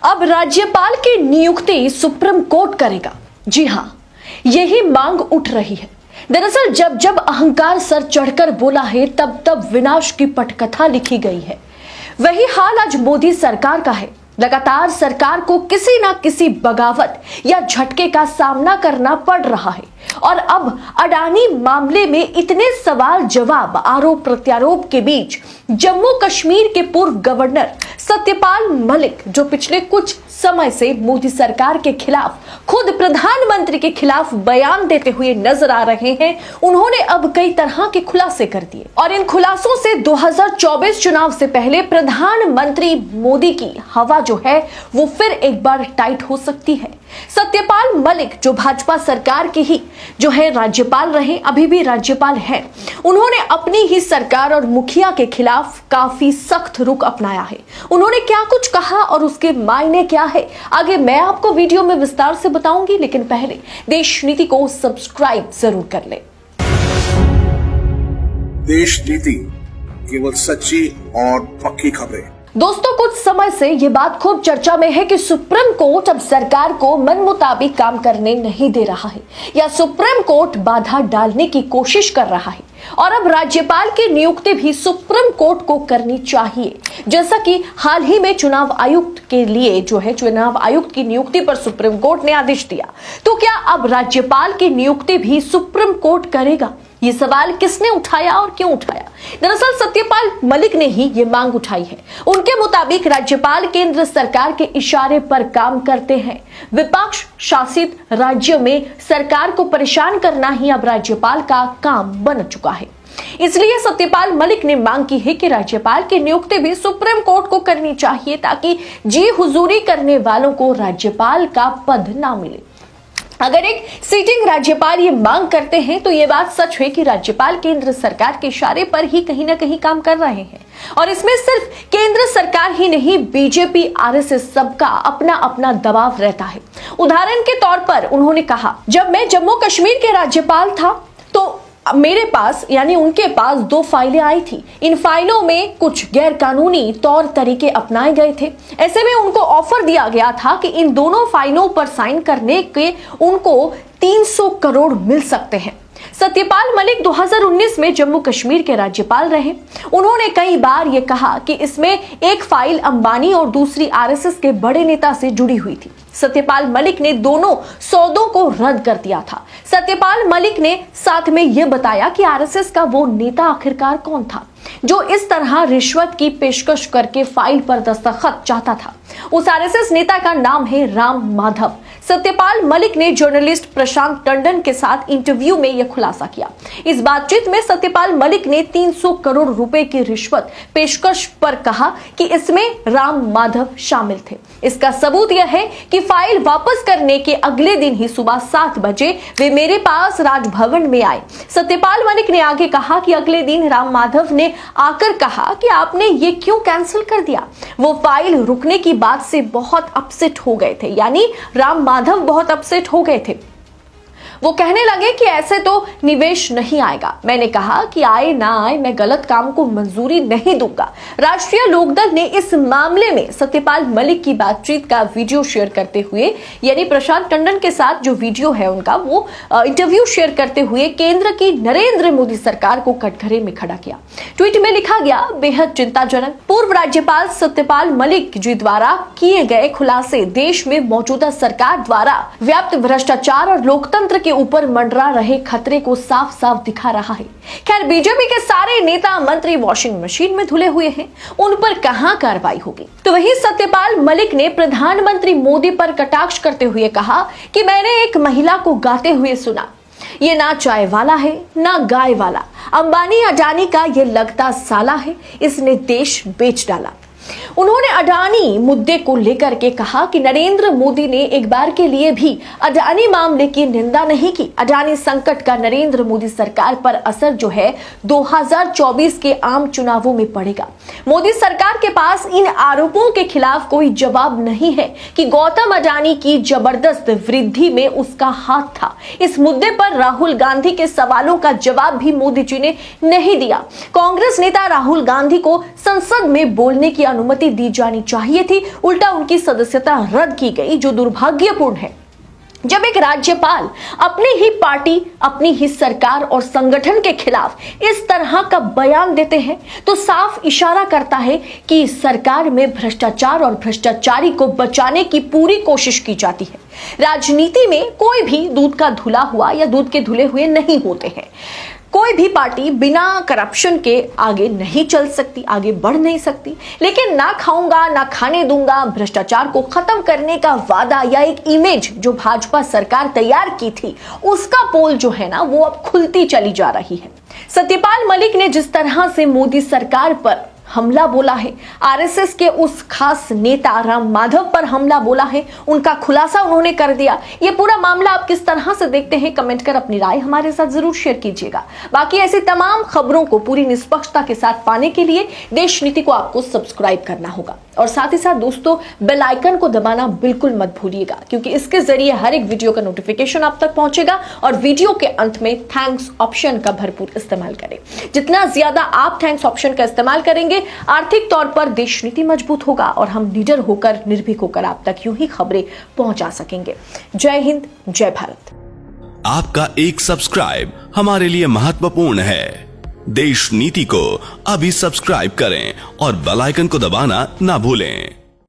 अब राज्यपाल की नियुक्ति सुप्रीम कोर्ट करेगा। जी हां, यही मांग उठ रही है। दरअसल जब जब अहंकार सर चढ़कर बोला है तब तब विनाश की पटकथा लिखी गई है। वही हाल आज मोदी सरकार का है। लगातार सरकार को किसी ना किसी बगावत या झटके का सामना करना पड़ रहा है और अब अडानी मामले में इतने सवाल जवाब, आरोप प्रत्यारोप के बीच जम्मू कश्मीर के पूर्व गवर्नर सत्यपाल मलिक, जो पिछले कुछ समय से मोदी सरकार के खिलाफ, खुद प्रधानमंत्री के खिलाफ बयान देते हुए नजर आ रहे हैं, उन्होंने अब कई तरह के खुलासे कर दिए और इन खुलासों से 2024 चुनाव से पहले प्रधानमंत्री मोदी की हवा जो है वो फिर एक बार टाइट हो सकती है। सत्यपाल मलिक जो भाजपा सरकार के ही जो है राज्यपाल रहे, अभी भी राज्यपाल हैं, उन्होंने अपनी ही सरकार और मुखिया के खिलाफ काफी सख्त रुख अपनाया है। उन्होंने क्या कुछ कहा और उसके मायने क्या है, आगे मैं आपको वीडियो में विस्तार से बताऊंगी, लेकिन पहले देश नीति को सब्सक्राइब जरूर कर ले। देश नीति, केवल सच्ची और पक्की खबरें। दोस्तों, कुछ समय से ये बात खूब चर्चा में है कि सुप्रीम कोर्ट अब सरकार को मन मुताबिक काम करने नहीं दे रहा है या सुप्रीम कोर्ट बाधा डालने की कोशिश कर रहा है और अब राज्यपाल की नियुक्ति भी सुप्रीम कोर्ट को करनी चाहिए। जैसा कि हाल ही में चुनाव आयुक्त के लिए जो है चुनाव आयुक्त की नियुक्ति पर सुप्रीम कोर्ट ने आदेश दिया, तो क्या अब राज्यपाल की नियुक्ति भी सुप्रीम कोर्ट करेगा? ये सवाल किसने उठाया और क्यों उठाया? दरअसल सत्यपाल मलिक ने ही ये मांग उठाई है। उनके मुताबिक राज्यपाल केंद्र सरकार के इशारे पर काम करते हैं। विपक्ष शासित राज्यों में सरकार को परेशान करना ही अब राज्यपाल का काम बन चुका है। इसलिए सत्यपाल मलिक ने मांग की है कि राज्यपाल की नियुक्ति भी सुप्रीम कोर्ट को करनी चाहिए ताकि जी हुजूरी करने वालों को राज्यपाल का पद ना मिले। अगर एक सीटिंग राज्यपाल ये मांग करते हैं तो ये बात सच है कि राज्यपाल केंद्र सरकार के इशारे पर ही कहीं ना कहीं काम कर रहे हैं और इसमें सिर्फ केंद्र सरकार ही नहीं, बीजेपी, आरएसएस, सबका अपना अपना दबाव रहता है। उदाहरण के तौर पर उन्होंने कहा, जब मैं जम्मू कश्मीर के राज्यपाल था तो मेरे पास यानी उनके पास 2 फाइलें आई थी। इन फाइलों में कुछ गैर कानूनी तौर तरीके अपनाए गए थे। ऐसे में उनको ऑफर दिया गया था कि इन दोनों फाइलों पर साइन करने के उनको 300 करोड़ मिल सकते हैं। सत्यपाल मलिक 2019 में जम्मू कश्मीर के राज्यपाल रहे। उन्होंने कई बार यह कहा कि इसमें एक फाइल अंबानी और दूसरी आरएसएस के बड़े नेता से जुड़ी हुई थी। सत्यपाल मलिक ने दोनों सौदों को रद्द कर दिया था। सत्यपाल मलिक ने साथ में यह बताया कि आरएसएस का वो नेता आखिरकार कौन था जो इस तरह रिश्वत की पेशकश करके फाइल पर दस्तखत चाहता था। उस आरएसएस नेता का नाम है राम माधव। सत्यपाल मलिक ने जर्नलिस्ट प्रशांत टंडन के साथ इंटरव्यू में यह खुलासा किया। इस बातचीत में सत्यपाल मलिक ने 300 करोड़ रुपए की रिश्वत पेशकश पर कहा कि इसमें राम माधव शामिल थे। इसका सबूत यह है कि फाइल वापस करने के अगले दिन ही सुबह 7 बजे वे मेरे पास राजभवन में आए। सत्यपाल मलिक ने आगे कहा कि अगले दिन राम माधव ने आकर कहा कि आपने ये क्यों कैंसिल कर दिया। वो फाइल रुकने की बात से बहुत अपसेट हो गए थे, यानी राम माधव बहुत अपसेट हो गए थे। वो कहने लगे कि ऐसे तो निवेश नहीं आएगा। मैंने कहा कि आए ना आए, मैं गलत काम को मंजूरी नहीं दूंगा। राष्ट्रीय लोकदल ने इस मामले में सत्यपाल मलिक की बातचीत का वीडियो शेयर करते हुए, यानी प्रशांत टंडन के साथ जो वीडियो है उनका, वो इंटरव्यू शेयर करते हुए केंद्र की नरेंद्र मोदी सरकार को कटघरे में खड़ा किया। ट्वीट में लिखा गया, बेहद चिंताजनक। पूर्व राज्यपाल सत्यपाल मलिक जी द्वारा किए गए खुलासे देश में मौजूदा सरकार द्वारा व्याप्त भ्रष्टाचार और लोकतंत्र के ऊपर मंडरा रहे खतरे को साफ साफ दिखा रहा है। खैर, बीजेपी के सारे नेता मंत्री वॉशिंग मशीन में धुले हुए हैं, उन पर कहां कार्रवाई होगी? तो वही सत्यपाल मलिक ने प्रधानमंत्री मोदी पर कटाक्ष करते हुए कहा कि मैंने एक महिला को गाते हुए सुना, ये ना चाय वाला है ना गाय वाला, अंबानी अडानी का ये लगता साला है, इसने देश बेच डाला। उन्होंने अडानी मुद्दे को लेकर के कहा कि नरेंद्र मोदी ने एक बार के लिए भी अडानी मामले की निंदा नहीं की। अडानी संकट का नरेंद्र मोदी सरकार पर असर जो है 2024 के आम चुनावों में पड़ेगा। मोदी सरकार के पास इन आरोपों के खिलाफ कोई जवाब नहीं है कि गौतम अडानी की जबरदस्त वृद्धि में उसका हाथ था। इस मुद्दे पर राहुल गांधी के सवालों का जवाब भी मोदी जी ने नहीं दिया। कांग्रेस नेता राहुल गांधी को संसद में बोलने की अनुमति दी जानी चाहिए थी, उल्टा उनकी सदस्यता रद्द की गई, जो दुर्भाग्यपूर्ण है। जब एक राज्यपाल अपनी ही पार्टी, अपनी ही सरकार और संगठन के खिलाफ इस तरह का बयान देते हैं तो साफ इशारा करता है कि सरकार में भ्रष्टाचार और भ्रष्टाचारी को बचाने की पूरी कोशिश की जाती है। राजनीति में कोई भी दूध का धुला हुआ या दूध के धुले हुए नहीं होते हैं। कोई भी पार्टी बिना करप्शन के आगे नहीं चल सकती, आगे बढ़ नहीं सकती। लेकिन ना खाऊंगा ना खाने दूंगा, भ्रष्टाचार को खत्म करने का वादा या एक इमेज जो भाजपा सरकार तैयार की थी, उसका पोल जो है ना वो अब खुलती चली जा रही है। सत्यपाल मलिक ने जिस तरह से मोदी सरकार पर हमला बोला है, आरएसएस के उस खास नेता राम माधव पर हमला बोला है, उनका खुलासा उन्होंने कर दिया। ये पूरा मामला आप किस तरह से देखते हैं, कमेंट कर अपनी राय हमारे साथ जरूर शेयर कीजिएगा। बाकी ऐसी तमाम खबरों को पूरी निष्पक्षता के साथ पाने के लिए देश नीति को आपको सब्सक्राइब करना होगा और साथ ही साथ दोस्तों बेल आइकन को दबाना बिल्कुल मत भूलिएगा, क्योंकि इसके जरिए हर एक वीडियो का नोटिफिकेशन आप तक पहुंचेगा। और वीडियो के अंत में थैंक्स ऑप्शन का भरपूर इस्तेमाल करें। जितना ज्यादा आप थैंक्स ऑप्शन का इस्तेमाल करेंगे, आर्थिक तौर पर देश नीति मजबूत होगा और हम निडर होकर, निर्भीक होकर आप तक यूं ही खबरें पहुंचा सकेंगे। जय हिंद, जय भारत। आपका एक सब्सक्राइब हमारे लिए महत्वपूर्ण है। देश नीति को अभी सब्सक्राइब करें और बेल आइकन को दबाना ना भूलें।